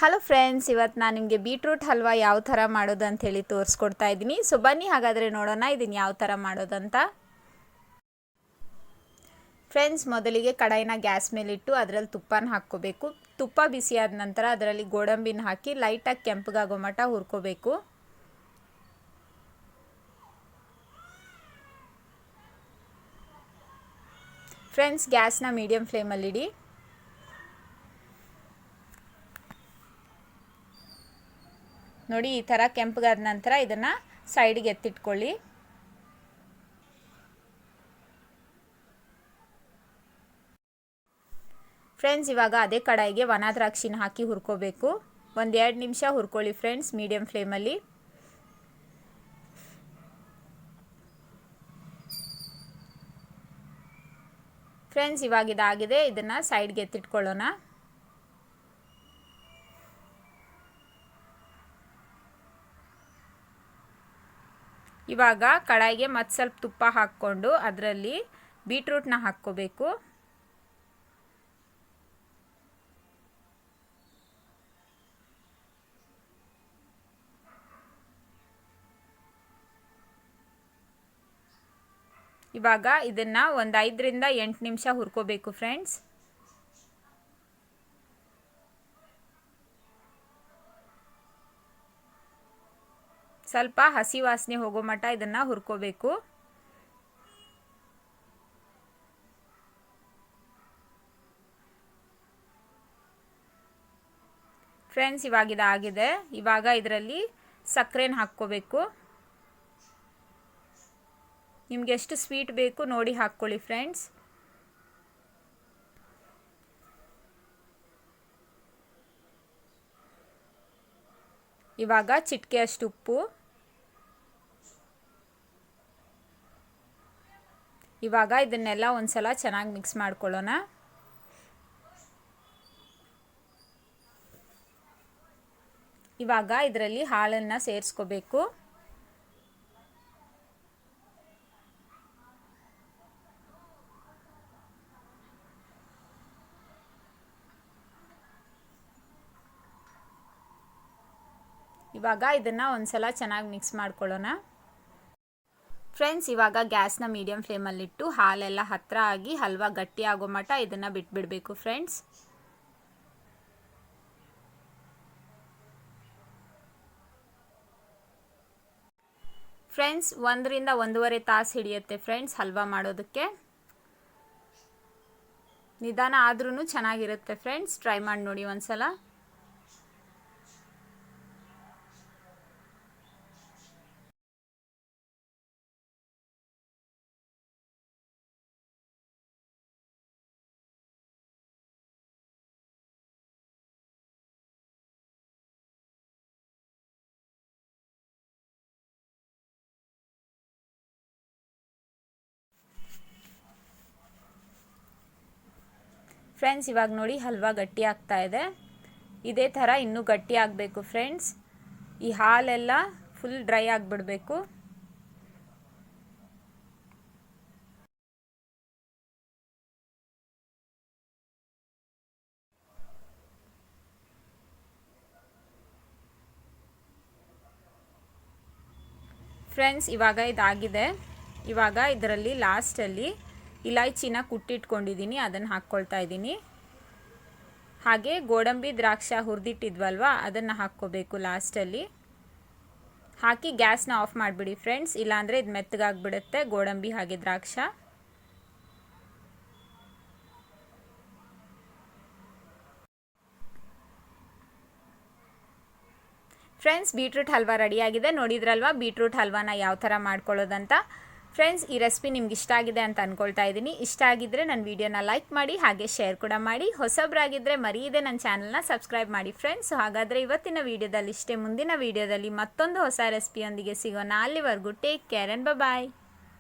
Hello friends, ಇವತ್ತು ನಾನು ನಿಮಗೆ ಬೀಟ್ರೂಟ್ ಹಲ್ವಾ ಯಾವ ಥರ ಮಾಡೋದು ಅಂತ ಹೇಳಿ ತೋರಿಸ್ಕೊಡ್ತಾ ಇದ್ದೀನಿ. ಸೊ ಬನ್ನಿ ಹಾಗಾದರೆ ನೋಡೋಣ ಇದನ್ನು ಯಾವ ಥರ ಮಾಡೋದಂತ. ಫ್ರೆಂಡ್ಸ್, ಮೊದಲಿಗೆ ಕಡಾಯಿನ ಗ್ಯಾಸ್ ಮೇಲಿಟ್ಟು ಅದರಲ್ಲಿ ತುಪ್ಪನ ಹಾಕ್ಕೋಬೇಕು. ತುಪ್ಪ ಬಿಸಿಯಾದ ನಂತರ ಅದರಲ್ಲಿ ಗೋಡಂಬಿನ ಹಾಕಿ ಲೈಟಾಗಿ ಕೆಂಪಗಾಗೋ ಮಟ್ಟ ಹುರ್ಕೋಬೇಕು. ಫ್ರೆಂಡ್ಸ್, ಗ್ಯಾಸ್ನ ಮೀಡಿಯಮ್ ಫ್ಲೇಮಲ್ಲಿಡಿ. ನೋಡಿ, ಈ ಥರ ಕೆಂಪಗಾದ ನಂತರ ಇದನ್ನು ಸೈಡ್ಗೆ ಎತ್ತಿಟ್ಕೊಳ್ಳಿ. ಫ್ರೆಂಡ್ಸ್, ಇವಾಗ ಅದೇ ಕಡಾಯಿಗೆ ಒಣ ದ್ರಾಕ್ಷಿನ ಹಾಕಿ ಹುರ್ಕೋಬೇಕು. 1-2 ನಿಮಿಷ ಹುರ್ಕೊಳ್ಳಿ ಫ್ರೆಂಡ್ಸ್, ಮೀಡಿಯಮ್ ಫ್ಲೇಮಲ್ಲಿ. ಫ್ರೆಂಡ್ಸ್, ಇವಾಗ ಇದಾಗಿದೆ, ಇದನ್ನು ಸೈಡ್ಗೆ ಎತ್ತಿಟ್ಕೊಳ್ಳೋಣ. ಇವಾಗ ಕಡಾಯಿಗೆ ಮತ್ತೆ ಸ್ವಲ್ಪ ತುಪ್ಪ ಹಾಕ್ಕೊಂಡು ಅದರಲ್ಲಿ ಬೀಟ್ರೂಟ್ನ ಹಾಕ್ಕೋಬೇಕು. ಇವಾಗ ಇದನ್ನು ಒಂದು 5ರಿಂದ 8 ನಿಮಿಷ ಹುರ್ಕೋಬೇಕು ಫ್ರೆಂಡ್ಸ್. ಸ್ವಲ್ಪ ಹಸಿ ವಾಸನೆ ಹೋಗೋ ಮಟ್ಟ ಇದನ್ನು ಹುರ್ಕೋಬೇಕು. ಫ್ರೆಂಡ್ಸ್, ಇವಾಗ ಇದಾಗಿದೆ. ಇವಾಗ ಇದರಲ್ಲಿ ಸಕ್ಕರೆನ ಹಾಕ್ಕೋಬೇಕು. ನಿಮ್ಗೆ ಎಷ್ಟು ಸ್ವೀಟ್ ಬೇಕು ನೋಡಿ ಹಾಕ್ಕೊಳ್ಳಿ ಫ್ರೆಂಡ್ಸ್. ಇವಾಗ ಚಿಟಿಕೆಯಷ್ಟು ಉಪ್ಪು. ಇವಾಗ ಇದನ್ನೆಲ್ಲ ಒಂದ್ಸಲ ಚೆನ್ನಾಗಿ ಮಿಕ್ಸ್ ಮಾಡ್ಕೊಳ್ಳೋಣ. ಇವಾಗ ಇದರಲ್ಲಿ ಹಾಲನ್ನು ಸೇರಿಸ್ಕೋಬೇಕು. ಇವಾಗ ಇದನ್ನು ಒಂದ್ಸಲ ಚೆನ್ನಾಗಿ ಮಿಕ್ಸ್ ಮಾಡ್ಕೊಳ್ಳೋಣ. ಫ್ರೆಂಡ್ಸ್, ಇವಾಗ ಗ್ಯಾಸ್ನ ಮೀಡಿಯಮ್ ಫ್ಲೇಮಲ್ಲಿಟ್ಟು ಹಾಲೆಲ್ಲ ಹತ್ತಿರ ಆಗಿ ಹಲ್ವಾ ಗಟ್ಟಿ ಆಗೋ ಮಟ್ಟ ಇದನ್ನು ಬಿಟ್ಬಿಡಬೇಕು ಫ್ರೆಂಡ್ಸ್. ಫ್ರೆಂಡ್ಸ್, 1ರಿಂದ 1.5 ತಾಸು ಹಿಡಿಯುತ್ತೆ ಫ್ರೆಂಡ್ಸ್ ಹಲ್ವಾ ಮಾಡೋದಕ್ಕೆ. ನಿಧಾನ ಆದ್ರೂ ಚೆನ್ನಾಗಿರುತ್ತೆ ಫ್ರೆಂಡ್ಸ್, ಟ್ರೈ ಮಾಡಿ ನೋಡಿ ಒಂದ್ಸಲ. ಫ್ರೆಂಡ್ಸ್, ಇವಾಗ ನೋಡಿ ಹಲ್ವಾ ಗಟ್ಟಿ ಆಗ್ತಾ ಇದೆ. ಇದೇ ಥರ ಇನ್ನೂ ಗಟ್ಟಿ ಆಗಬೇಕು ಫ್ರೆಂಡ್ಸ್. ಈ ಹಾಲೆಲ್ಲ ಫುಲ್ ಡ್ರೈ ಆಗಿಬಿಡಬೇಕು. ಫ್ರೆಂಡ್ಸ್, ಇವಾಗ ಇದಾಗಿದೆ. ಇವಾಗ ಇದರಲ್ಲಿ ಲಾಸ್ಟಲ್ಲಿ ಇಲೈಚಿನ ಕುಟ್ಟಿಟ್ಕೊಂಡಿದ್ದೀನಿ, ಅದನ್ನು ಹಾಕ್ಕೊಳ್ತಾ ಇದ್ದೀನಿ. ಹಾಗೆ ಗೋಡಂಬಿ ದ್ರಾಕ್ಷ ಹುರಿದಿಟ್ಟಿದ್ವಲ್ವ ಅದನ್ನು ಹಾಕ್ಕೋಬೇಕು ಲಾಸ್ಟಲ್ಲಿ. ಹಾಕಿ ಗ್ಯಾಸ್ನ ಆಫ್ ಮಾಡಿಬಿಡಿ ಫ್ರೆಂಡ್ಸ್, ಇಲ್ಲಾಂದರೆ ಇದು ಮೆತ್ತಗಾಗ್ಬಿಡುತ್ತೆ ಗೋಡಂಬಿ ಹಾಗೆ ದ್ರಾಕ್ಷ. ಫ್ರೆಂಡ್ಸ್, ಬೀಟ್ರೂಟ್ ಹಲ್ವಾ ರೆಡಿಯಾಗಿದೆ. ನೋಡಿದ್ರಲ್ವಾ ಬೀಟ್ರೂಟ್ ಹಲ್ವಾನ ಯಾವ ಥರ ಮಾಡ್ಕೊಳ್ಳೋದಂತ. ಫ್ರೆಂಡ್ಸ್, ಈ ರೆಸಿಪಿ ನಿಮ್ಗೆ ಇಷ್ಟ ಆಗಿದೆ ಅಂತ ಅಂದ್ಕೊಳ್ತಾ ಇದ್ದೀನಿ. ಇಷ್ಟ ಆಗಿದ್ದರೆ ನನ್ನ ವೀಡಿಯೋನ ಲೈಕ್ ಮಾಡಿ, ಹಾಗೆ ಶೇರ್ ಕೂಡ ಮಾಡಿ. ಹೊಸಬ್ರಾಗಿದ್ದರೆ ಮರೆಯದೆ ನನ್ನ ಚಾನಲ್ನ ಸಬ್ಸ್ಕ್ರೈಬ್ ಮಾಡಿ ಫ್ರೆಂಡ್ಸ್. ಹಾಗಾದರೆ ಇವತ್ತಿನ ವೀಡಿಯೋದಲ್ಲಿ ಇಷ್ಟೇ. ಮುಂದಿನ ವೀಡಿಯೋದಲ್ಲಿ ಮತ್ತೊಂದು ಹೊಸ ರೆಸಿಪಿಯೊಂದಿಗೆ ಸಿಗೋಣ. ಅಲ್ಲಿವರೆಗೂ ಟೇಕ್ ಕೇರ್ ಆ್ಯಂಡ್ ಬಾಯ್.